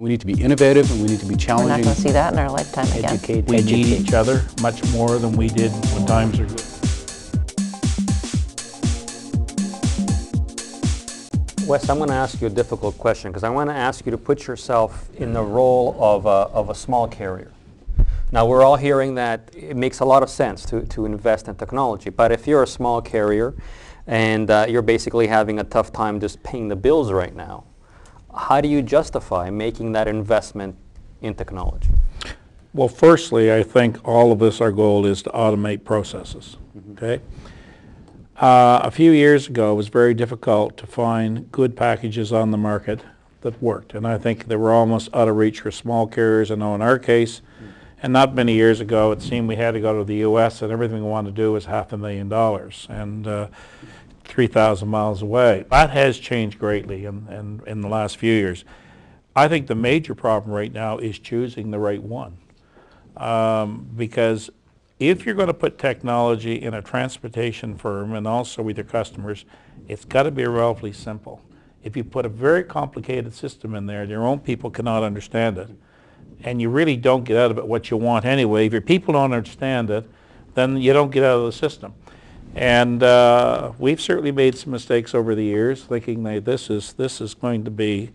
We need to be innovative and we need to be We're challenging. not going to see that in our lifetime again. We need each other much more than we did when times are good. Wes, I'm going to ask you a difficult question because I want to ask you to put yourself in the role of a small carrier. Now, we're all hearing that it makes a lot of sense to invest in technology, but if you're a small carrier and you're basically having a tough time just paying the bills right now, how do you justify making that investment in technology? Well, firstly, I think all of us, our goal is to automate processes, okay? A few years ago, it was very difficult to find good packages on the market that worked, and I think they were almost out of reach for small carriers. I know in our case, and not many years ago, it seemed we had to go to the U.S. and everything we wanted to do was $500,000 and 3,000 miles away. That has changed greatly in the last few years. I think the major problem right now is choosing the right one, because if you're going to put technology in a transportation firm and also with your customers, it's got to be relatively simple. If you put a very complicated system in there, your own people cannot understand it, and you really don't get out of it what you want anyway. If your people don't understand it, then you don't get out of the system. And we've certainly made some mistakes over the years, thinking that this is going to be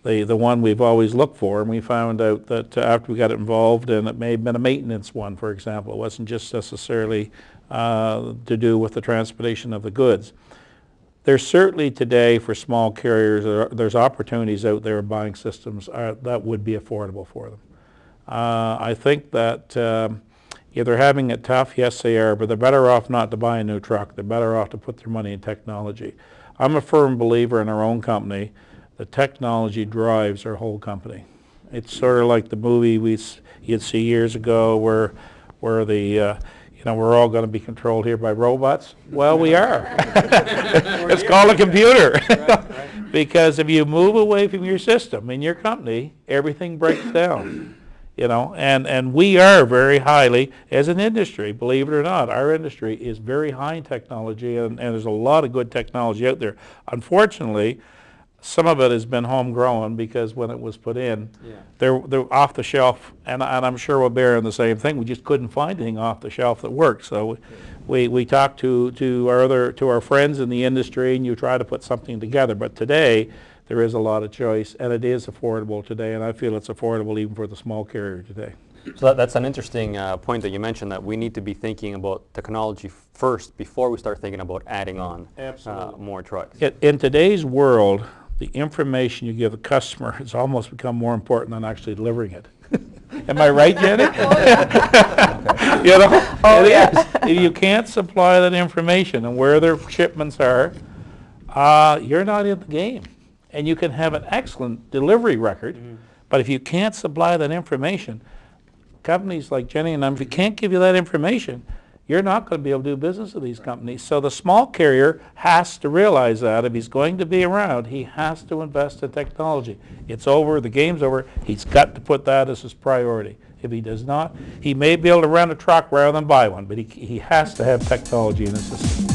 the one we've always looked for, and we found out that after we got involved, and it may have been a maintenance one, for example. It wasn't just necessarily to do with the transportation of the goods. There's certainly today for small carriers, there's opportunities out there buying systems that would be affordable for them. I think that yeah, they're having it tough, yes they are, but they're better off not to buy a new truck. They're better off to put their money in technology. I'm a firm believer in our own company. The technology drives our whole company. It's sort of like the movie you'd see years ago where the we're all going to be controlled here by robots. Well, we are. It's called a computer. Right. Because if you move away from your system in your company, everything breaks down. And we are very highly, as an industry, believe it or not, our industry is very high in technology, and there's a lot of good technology out there. Unfortunately, some of it has been homegrown because when it was put in, they're off the shelf, and I'm sure we're bearing the same thing. We just couldn't find anything off the shelf that worked. So we talked to our friends in the industry, and you try to put something together. But today, there is a lot of choice, and it is affordable today, and I feel it's affordable even for the small carrier today. So that's an interesting point that you mentioned, that we need to be thinking about technology first before we start thinking about adding on more trucks. In today's world, the information you give the customer has almost become more important than actually delivering it. Am I right, Jenny? Oh, yes. If you can't supply that information and where their shipments are, you're not in the game. And you can have an excellent delivery record, but if you can't supply that information, companies like Jenny and if you can't give you that information, you're not going to be able to do business with these companies. So the small carrier has to realize that if he's going to be around, he has to invest in technology. It's over, the game's over. He's got to put that as his priority. If he does not, he may be able to rent a truck rather than buy one, but he has to have technology in his system.